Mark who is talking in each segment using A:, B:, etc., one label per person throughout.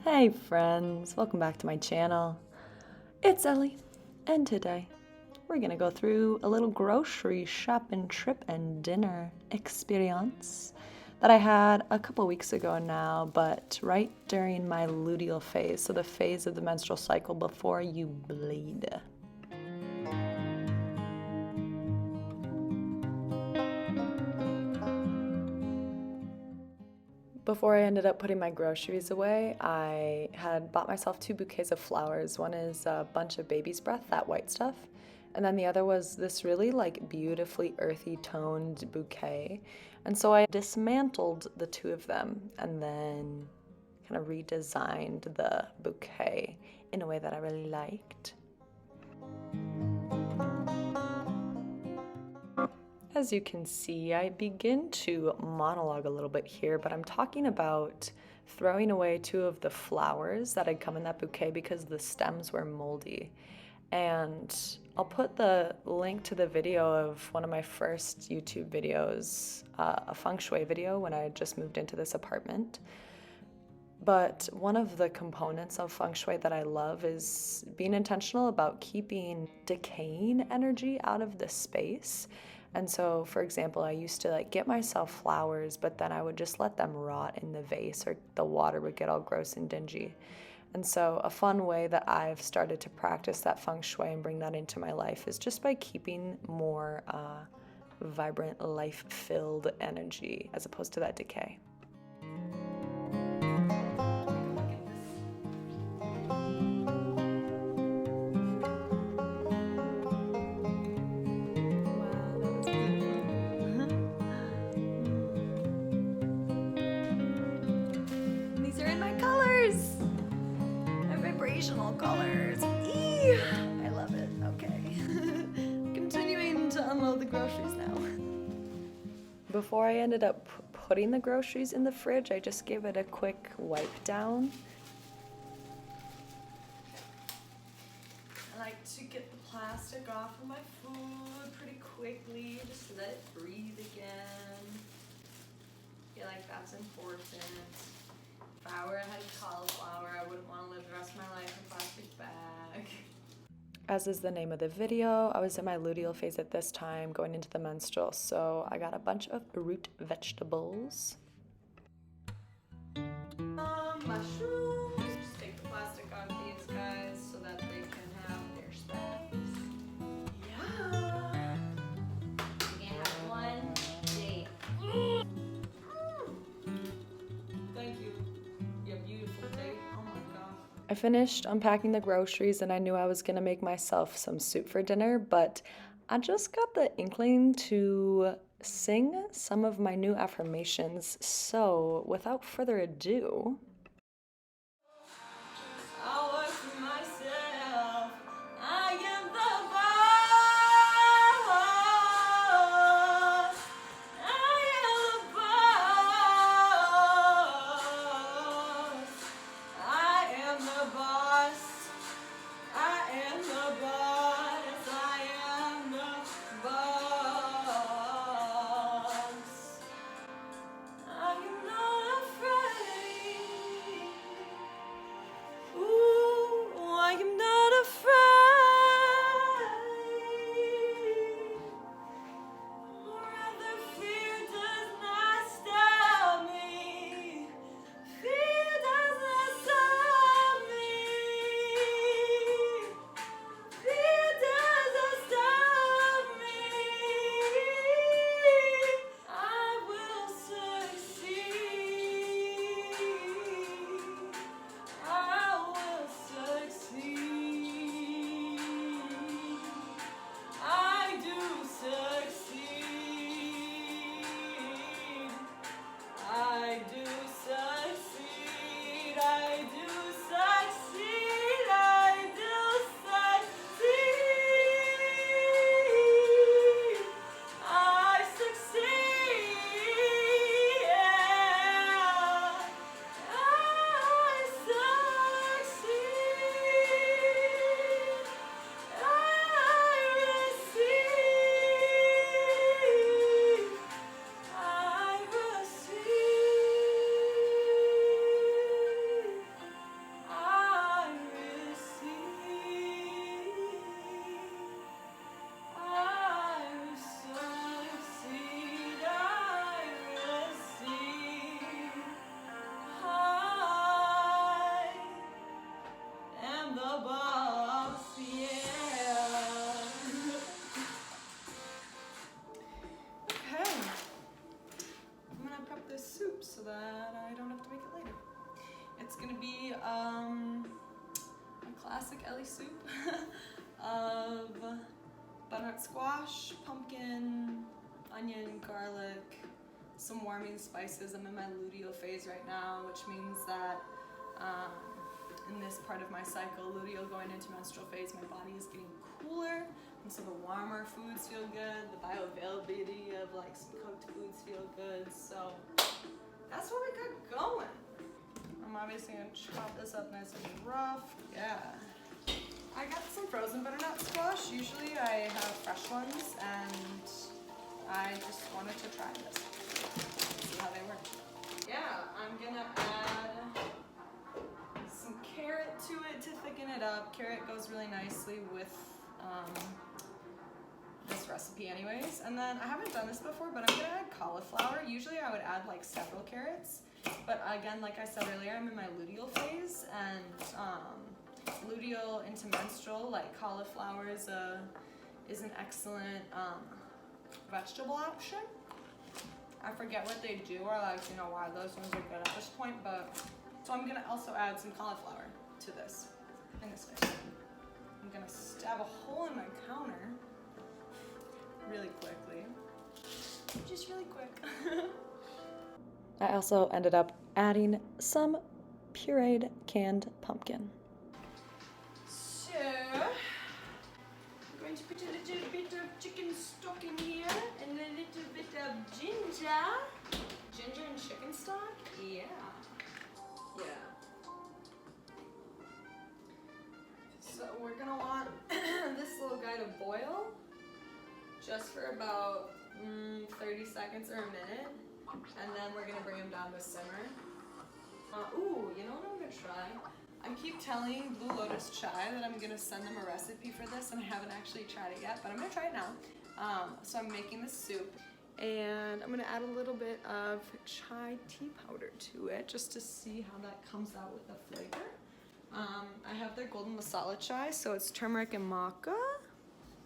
A: Hey friends, welcome back to my channel. It's Ellie, and today we're gonna go through a little grocery shopping trip and dinner experience that I had a couple weeks ago now, but right during my luteal phase, so the phase of the menstrual cycle before you bleed. Before I ended up putting my groceries away, I had bought myself 2 bouquets of flowers. One is a bunch of baby's breath, that white stuff, and then the other was this really beautifully earthy toned bouquet. And so I dismantled the two of them and then kind of redesigned the bouquet in a way that I really liked. As you can see, I begin to monologue a little bit here, but I'm talking about throwing away 2 of the flowers that had come in that bouquet because the stems were moldy. And I'll put the link to the video of one of my first YouTube videos, a feng shui video when I had just moved into this apartment. But one of the components of feng shui that I love is being intentional about keeping decaying energy out of the space. And so, for example, I used to get myself flowers, but then I would just let them rot in the vase or the water would get all gross and dingy. And so a fun way that I've started to practice that feng shui and bring that into my life is just by keeping more vibrant, life-filled energy as opposed to that decay. Colors. Eee, I love it. Okay. Continuing to unload the groceries now. Before I ended up putting the groceries in the fridge, I just gave it a quick wipe down. I like to get the plastic off of my food pretty quickly, just to let it breathe again. I feel like that's important. If I were had cauliflower, I wouldn't want to live the rest of my life in a plastic bag. As is the name of the video, I was in my luteal phase at this time, going into the menstrual, so I got a bunch of root vegetables. Mushrooms. Just take the plastic off these guys so that they can have their space. Yeah. You can have one day. Thank you. I finished unpacking the groceries and I knew I was gonna make myself some soup for dinner, but I just got the inkling to sing some of my new affirmations. So without further ado, be a classic Ellie soup of butternut squash, pumpkin, onion, garlic, some warming spices. I'm in my luteal phase right now, which means that in this part of my cycle, luteal going into menstrual phase, my body is getting cooler, and so the warmer foods feel good, the bioavailability of like some cooked foods feel good, so that's what we got going. I'm obviously gonna chop this up nice and rough. Yeah. I got some frozen butternut squash. Usually I have fresh ones, and I just wanted to try this. See how they work. Yeah, I'm gonna add some carrot to it to thicken it up. Carrot goes really nicely with this recipe anyways. And then I haven't done this before, but I'm gonna add cauliflower. Usually I would add like several carrots, but again, like I said earlier, I'm in my luteal phase, and luteal into menstrual, like cauliflower is an excellent vegetable option. I forget what they do, or like, you know, why those ones are good at this point, but so I'm gonna also add some cauliflower to this in this face. I'm gonna stab a hole in my counter really quickly, just really quick. I also ended up adding some pureed canned pumpkin. So, I'm going to put a little bit of chicken stock in here and a little bit of ginger. Ginger and chicken stock? Yeah. Yeah. So we're gonna want this little guy to boil just for about 30 seconds or a minute. And then we're gonna bring him down to simmer. Ooh, you know what I'm gonna try? I keep telling Blue Lotus Chai that I'm gonna send them a recipe for this, and I haven't actually tried it yet, but I'm gonna try it now. So I'm making the soup, and I'm gonna add a little bit of chai tea powder to it, just to see how that comes out with the flavor. I have their golden masala chai, so it's turmeric and maca.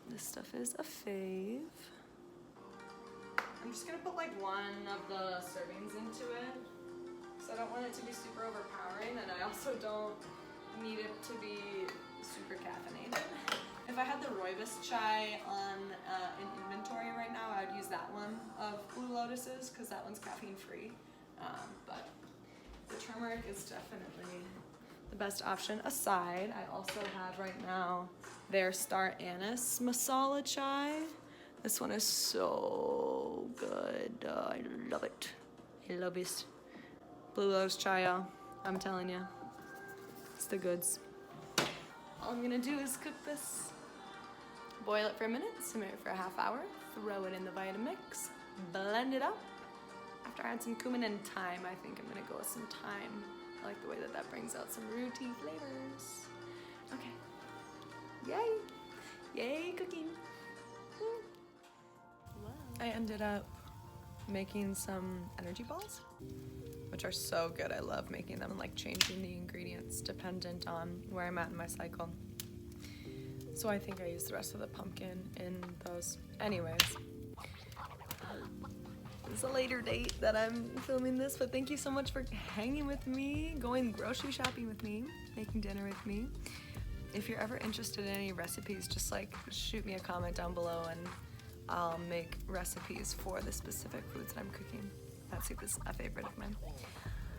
A: This stuff is a fave. I'm just gonna put like one of the servings into it, so I don't want it to be super overpowering, and I also don't need it to be super caffeinated. If I had the rooibos chai on in inventory right now, I would use that one of Blue Lotus's, because that one's caffeine free. But the turmeric is definitely the best option. Aside, I also have right now their Star Anise masala chai. This one is so good. I love it. I love it. Blue Lotus chai, y'all. I'm telling you, it's the goods. All I'm gonna do is cook this. Boil it for a minute, simmer it for a half hour, throw it in the Vitamix, blend it up. After I add some cumin and thyme, I think I'm gonna go with some thyme. I like the way that that brings out some rooty flavors. Okay. Yay! Yay, cooking! Wow. I ended up making some energy balls, which are so good. I love making them and like changing the ingredients dependent on where I'm at in my cycle. So I think I used the rest of the pumpkin in those. Anyways, it's a later date that I'm filming this, but thank you so much for hanging with me, going grocery shopping with me, making dinner with me. If you're ever interested in any recipes, just like shoot me a comment down below and I'll make recipes for the specific foods that I'm cooking. That soup is a favorite of mine.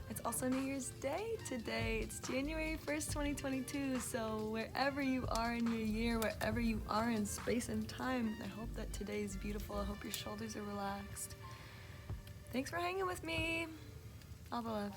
A: It's also New Year's Day today. It's January 1st, 2022. So wherever you are in your year, wherever you are in space and time, I hope that today is beautiful. I hope your shoulders are relaxed. Thanks for hanging with me. All the love.